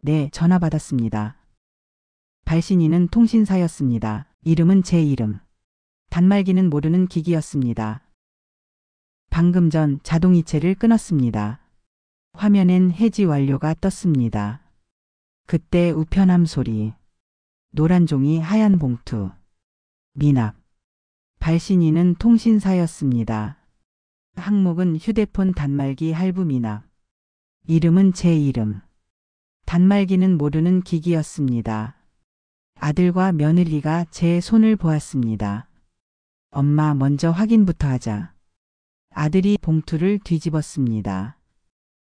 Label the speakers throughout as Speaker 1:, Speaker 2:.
Speaker 1: 네, 전화 받았습니다. 발신인은 통신사였습니다. 이름은 제 이름. 단말기는 모르는 기기였습니다. 방금 전 자동이체를 끊었습니다. 화면엔 해지 완료가 떴습니다. 그때 우편함 소리. 노란 종이 하얀 봉투. 미납. 발신인은 통신사였습니다. 항목은 휴대폰 단말기 할부 미납. 이름은 제 이름. 단말기는 모르는 기기였습니다. 아들과 며느리가 제 손을 보았습니다. 엄마 먼저 확인부터 하자. 아들이 봉투를 뒤집었습니다.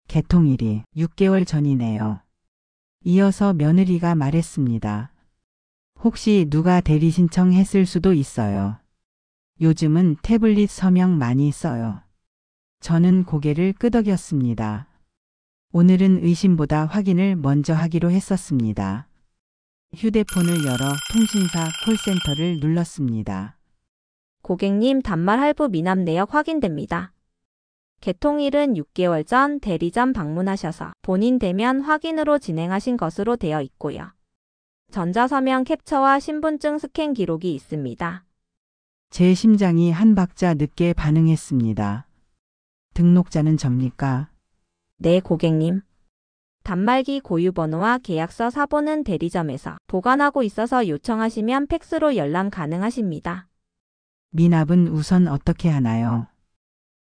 Speaker 1: 개통일이 6개월 전이네요. 이어서 며느리가 말했습니다. 혹시 누가 대리 신청했을 수도 있어요. 요즘은 태블릿 서명 많이 써요. 저는 고개를 끄덕였습니다. 오늘은 의심보다 확인을 먼저 하기로 했었습니다. 휴대폰을 열어 통신사 콜센터를 눌렀습니다.
Speaker 2: 고객님 단말 할부 미납 내역 확인됩니다. 개통일은 6개월 전 대리점 방문하셔서 본인 대면 확인으로 진행하신 것으로 되어 있고요. 전자서명 캡처와 신분증 스캔 기록이 있습니다.
Speaker 1: 제 심장이 한 박자 늦게 반응했습니다. 등록자는 접니까?
Speaker 2: 네, 고객님. 단말기 고유번호와 계약서 사본은 대리점에서 보관하고 있어서 요청하시면 팩스로 열람 가능하십니다.
Speaker 1: 미납은 우선 어떻게 하나요?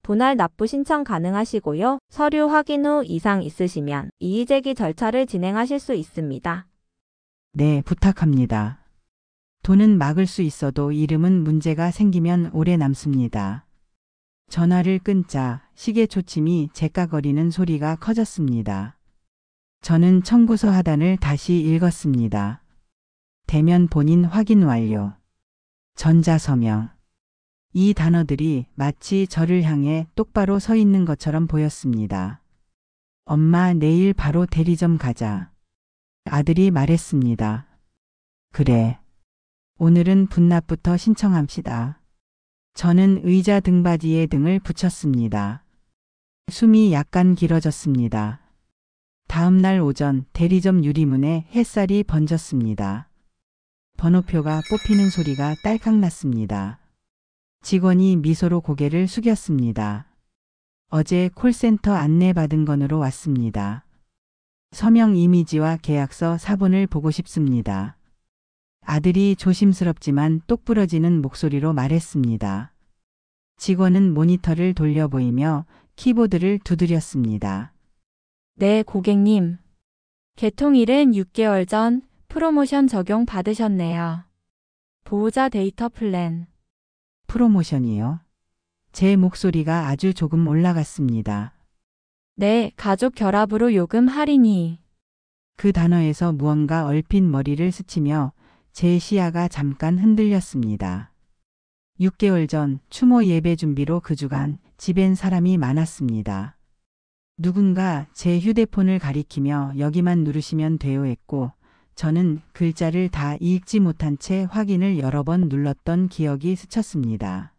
Speaker 2: 분할 납부 신청 가능하시고요. 서류 확인 후 이상 있으시면 이의제기 절차를 진행하실 수 있습니다.
Speaker 1: 네, 부탁합니다. 돈은 막을 수 있어도 이름은 문제가 생기면 오래 남습니다. 전화를 끊자 시계 초침이 제깍거리는 소리가 커졌습니다. 저는 청구서 하단을 다시 읽었습니다. 대면 본인 확인 완료. 전자서명. 이 단어들이 마치 저를 향해 똑바로 서 있는 것처럼 보였습니다. 엄마 내일 바로 대리점 가자. 아들이 말했습니다. 그래. 오늘은 분납부터 신청합시다. 저는 의자 등받이에 등을 붙였습니다. 숨이 약간 길어졌습니다. 다음 날 오전 대리점 유리문에 햇살이 번졌습니다. 번호표가 뽑히는 소리가 딸깍 났습니다. 직원이 미소로 고개를 숙였습니다. 어제 콜센터 안내받은 건으로 왔습니다. 서명 이미지와 계약서 사본을 보고 싶습니다. 아들이 조심스럽지만 똑부러지는 목소리로 말했습니다. 직원은 모니터를 돌려 보이며 키보드를 두드렸습니다.
Speaker 3: 네, 고객님. 개통일은 6개월 전 프로모션 적용 받으셨네요. 보호자 데이터 플랜.
Speaker 1: 프로모션이요? 제 목소리가 아주 조금 올라갔습니다.
Speaker 3: 네, 가족 결합으로 요금 할인이.
Speaker 1: 그 단어에서 무언가 얼핏 머리를 스치며 제 시야가 잠깐 흔들렸습니다. 6개월 전 추모 예배 준비로 그 주간 집엔 사람이 많았습니다. 누군가 제 휴대폰을 가리키며 여기만 누르시면 돼요 했고 저는 글자를 다 읽지 못한 채 확인을 여러 번 눌렀던 기억이 스쳤습니다.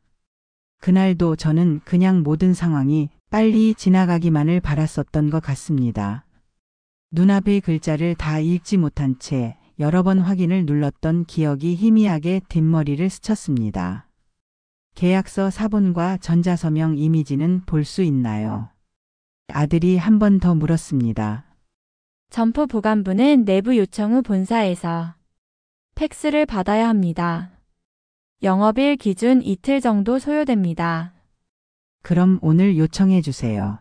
Speaker 1: 그날도 저는 그냥 모든 상황이 빨리 지나가기만을 바랐었던 것 같습니다. 눈앞의 글자를 다 읽지 못한 채 여러 번 확인을 눌렀던 기억이 희미하게 뒷머리를 스쳤습니다. 계약서 사본과 전자서명 이미지는 볼 수 있나요? 아들이 한 번 더 물었습니다.
Speaker 3: 점포 보관부는 내부 요청 후 본사에서 팩스를 받아야 합니다. 영업일 기준 이틀 정도 소요됩니다.
Speaker 1: 그럼 오늘 요청해 주세요.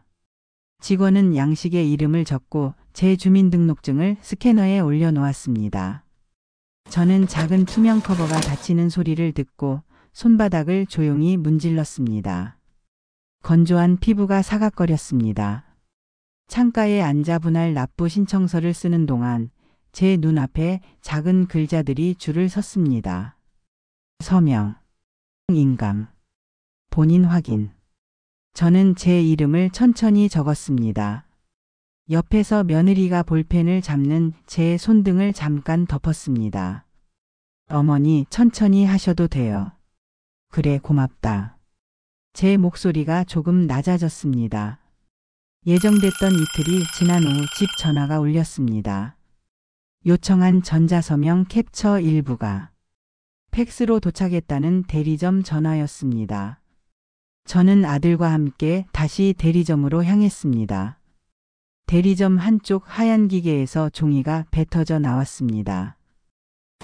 Speaker 1: 직원은 양식에 이름을 적고 제 주민등록증을 스캐너에 올려놓았습니다. 저는 작은 투명 커버가 닫히는 소리를 듣고 손바닥을 조용히 문질렀습니다. 건조한 피부가 사각거렸습니다. 창가에 앉아 분할 납부 신청서를 쓰는 동안 제 눈앞에 작은 글자들이 줄을 섰습니다. 서명, 인감, 본인 확인. 저는 제 이름을 천천히 적었습니다. 옆에서 며느리가 볼펜을 잡는 제 손등을 잠깐 덮었습니다. 어머니 천천히 하셔도 돼요. 그래 고맙다. 제 목소리가 조금 낮아졌습니다. 예정됐던 이틀이 지난 오후 집 전화가 울렸습니다. 요청한 전자서명 캡처 일부가 팩스로 도착했다는 대리점 전화였습니다. 저는 아들과 함께 다시 대리점으로 향했습니다. 대리점 한쪽 하얀 기계에서 종이가 뱉어져 나왔습니다.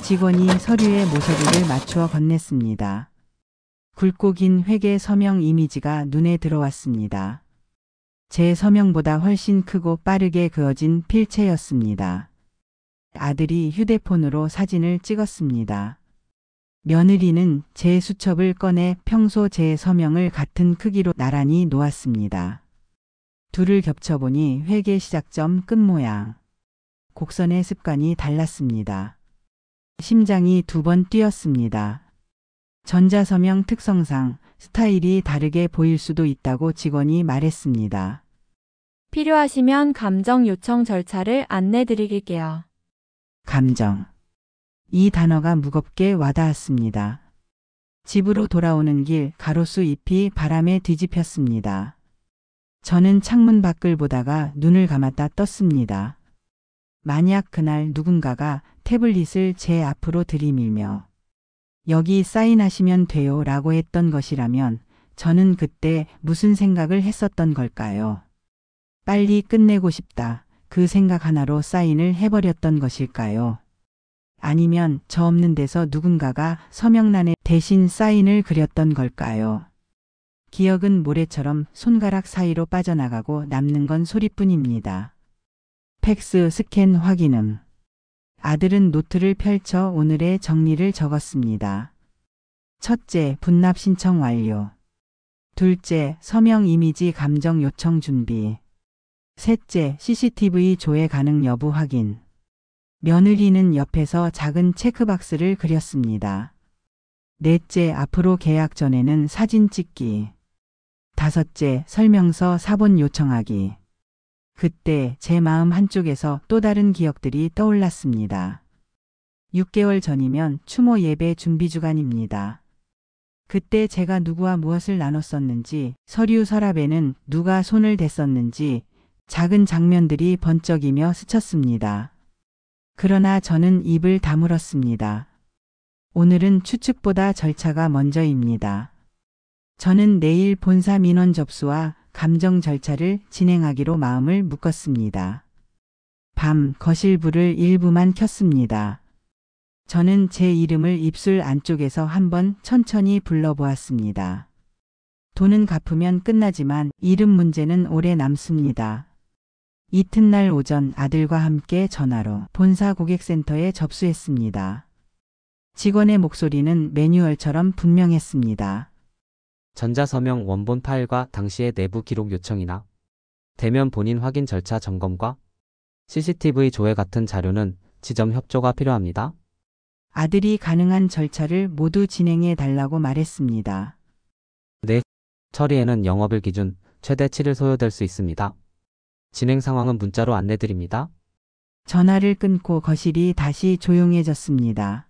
Speaker 1: 직원이 서류에 모서리를 맞추어 건넸습니다. 굵고 긴 회계 서명 이미지가 눈에 들어왔습니다. 제 서명보다 훨씬 크고 빠르게 그어진 필체였습니다. 아들이 휴대폰으로 사진을 찍었습니다. 며느리는 제 수첩을 꺼내 평소 제 서명을 같은 크기로 나란히 놓았습니다. 둘을 겹쳐보니 회계 시작점 끝 모양. 곡선의 습관이 달랐습니다. 심장이 2번 뛰었습니다. 전자서명 특성상 스타일이 다르게 보일 수도 있다고 직원이 말했습니다.
Speaker 3: 필요하시면 감정 요청 절차를 안내 드릴게요.
Speaker 1: 감정. 이 단어가 무겁게 와닿았습니다. 집으로 돌아오는 길 가로수 잎이 바람에 뒤집혔습니다. 저는 창문 밖을 보다가 눈을 감았다 떴습니다. 만약 그날 누군가가 태블릿을 제 앞으로 들이밀며 여기 사인하시면 돼요 라고 했던 것이라면 저는 그때 무슨 생각을 했었던 걸까요? 빨리 끝내고 싶다. 그 생각 하나로 사인을 해버렸던 것일까요? 아니면 저 없는 데서 누군가가 서명란에 대신 사인을 그렸던 걸까요? 기억은 모래처럼 손가락 사이로 빠져나가고 남는 건 소리뿐입니다. 팩스 스캔 확인음. 아들은 노트를 펼쳐 오늘의 정리를 적었습니다. 첫째, 분납 신청 완료. 둘째, 서명 이미지 감정 요청 준비. 셋째, CCTV 조회 가능 여부 확인. 며느리는 옆에서 작은 체크박스를 그렸습니다. 넷째, 앞으로 계약 전에는 사진 찍기. 다섯째, 설명서 사본 요청하기. 그때 제 마음 한쪽에서 또 다른 기억들이 떠올랐습니다. 6개월 전이면 추모 예배 준비 주간입니다. 그때 제가 누구와 무엇을 나눴었는지, 서류 서랍에는 누가 손을 댔었는지 작은 장면들이 번쩍이며 스쳤습니다. 그러나 저는 입을 다물었습니다. 오늘은 추측보다 절차가 먼저입니다. 저는 내일 본사 민원 접수와 감정 절차를 진행하기로 마음을 묶었습니다. 밤 거실 불을 일부만 켰습니다. 저는 제 이름을 입술 안쪽에서 한번 천천히 불러보았습니다. 돈은 갚으면 끝나지만 이름 문제는 오래 남습니다. 이튿날 오전 아들과 함께 전화로 본사 고객센터에 접수했습니다. 직원의 목소리는 매뉴얼처럼 분명했습니다.
Speaker 4: 전자서명 원본 파일과 당시의 내부 기록 요청이나 대면 본인 확인 절차 점검과 CCTV 조회 같은 자료는 지점 협조가 필요합니다.
Speaker 1: 아들이 가능한 절차를 모두 진행해 달라고 말했습니다.
Speaker 4: 네, 처리에는 영업일 기준 최대 7일 소요될 수 있습니다. 진행 상황은 문자로 안내드립니다.
Speaker 1: 전화를 끊고 거실이 다시 조용해졌습니다.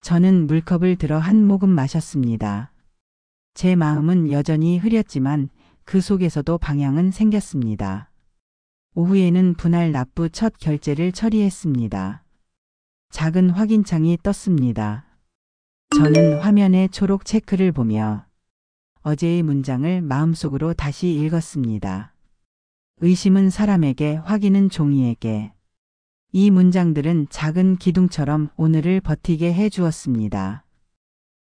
Speaker 1: 저는 물컵을 들어 한 모금 마셨습니다. 제 마음은 여전히 흐렸지만 그 속에서도 방향은 생겼습니다. 오후에는 분할 납부 첫 결제를 처리했습니다. 작은 확인창이 떴습니다. 저는 화면의 초록 체크를 보며 어제의 문장을 마음속으로 다시 읽었습니다. 의심은 사람에게, 확인은 종이에게. 이 문장들은 작은 기둥처럼 오늘을 버티게 해주었습니다.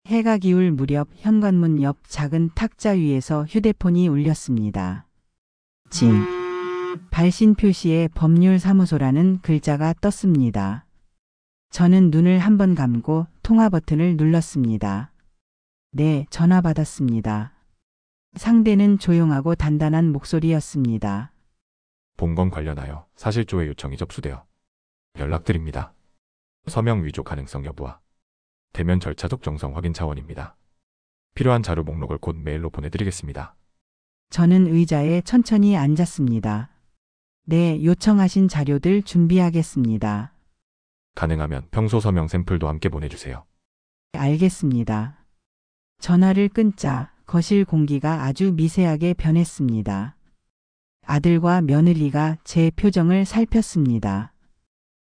Speaker 1: 해가 기울 무렵 현관문 옆 작은 탁자 위에서 휴대폰이 울렸습니다. 진. 발신 표시에 법률사무소라는 글자가 떴습니다. 저는 눈을 한번 감고 통화 버튼을 눌렀습니다. 네, 전화 받았습니다. 상대는 조용하고 단단한 목소리였습니다.
Speaker 5: 본건 관련하여 사실조회 요청이 접수되어 연락드립니다. 서명 위조 가능성 여부와 대면 절차적 정성 확인 차원입니다. 필요한 자료 목록을 곧 메일로 보내드리겠습니다.
Speaker 1: 저는 의자에 천천히 앉았습니다. 네, 요청하신 자료들 준비하겠습니다.
Speaker 5: 가능하면 평소 서명 샘플도 함께 보내주세요.
Speaker 1: 알겠습니다. 전화를 끊자 거실 공기가 아주 미세하게 변했습니다. 아들과 며느리가 제 표정을 살폈습니다.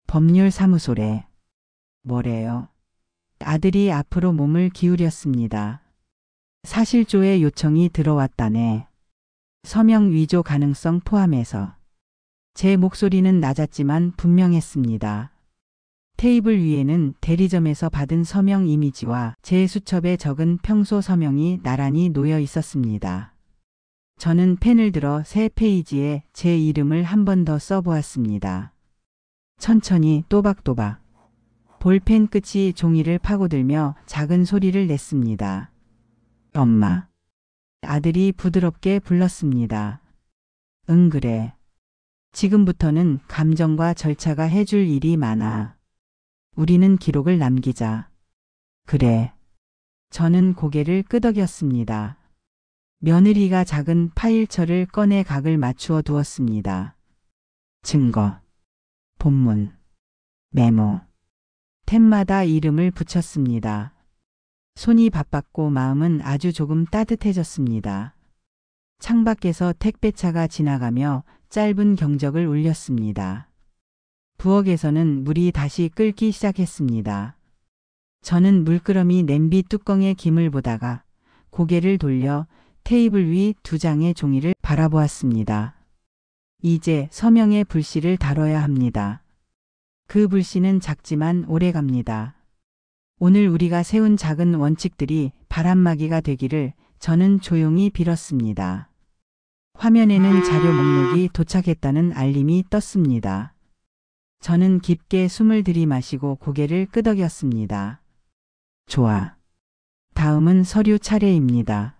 Speaker 1: 법률사무소래. 뭐래요? 아들이 앞으로 몸을 기울였습니다. 사실조회 요청이 들어왔다네. 서명 위조 가능성 포함해서. 제 목소리는 낮았지만 분명했습니다. 테이블 위에는 대리점에서 받은 서명 이미지와 제 수첩에 적은 평소 서명이 나란히 놓여 있었습니다. 저는 펜을 들어 새 페이지에 제 이름을 한 번 더 써보았습니다. 천천히 또박또박. 볼펜 끝이 종이를 파고들며 작은 소리를 냈습니다. 엄마. 아들이 부드럽게 불렀습니다. 응 그래. 지금부터는 감정과 절차가 해줄 일이 많아. 우리는 기록을 남기자. 그래. 저는 고개를 끄덕였습니다. 며느리가 작은 파일철을 꺼내 각을 맞추어 두었습니다. 증거, 본문, 메모. 템마다 이름을 붙였습니다. 손이 바빴고 마음은 아주 조금 따뜻해졌습니다. 창밖에서 택배차가 지나가며 짧은 경적을 울렸습니다. 부엌에서는 물이 다시 끓기 시작했습니다. 저는 물끄러미 냄비 뚜껑의 김을 보다가 고개를 돌려 테이블 위 2장의 종이를 바라보았습니다. 이제 서명의 불씨를 다뤄야 합니다. 그 불씨는 작지만 오래갑니다. 오늘 우리가 세운 작은 원칙들이 바람막이가 되기를 저는 조용히 빌었습니다. 화면에는 자료 목록이 도착했다는 알림이 떴습니다. 저는 깊게 숨을 들이마시고 고개를 끄덕였습니다. 좋아. 다음은 서류 차례입니다.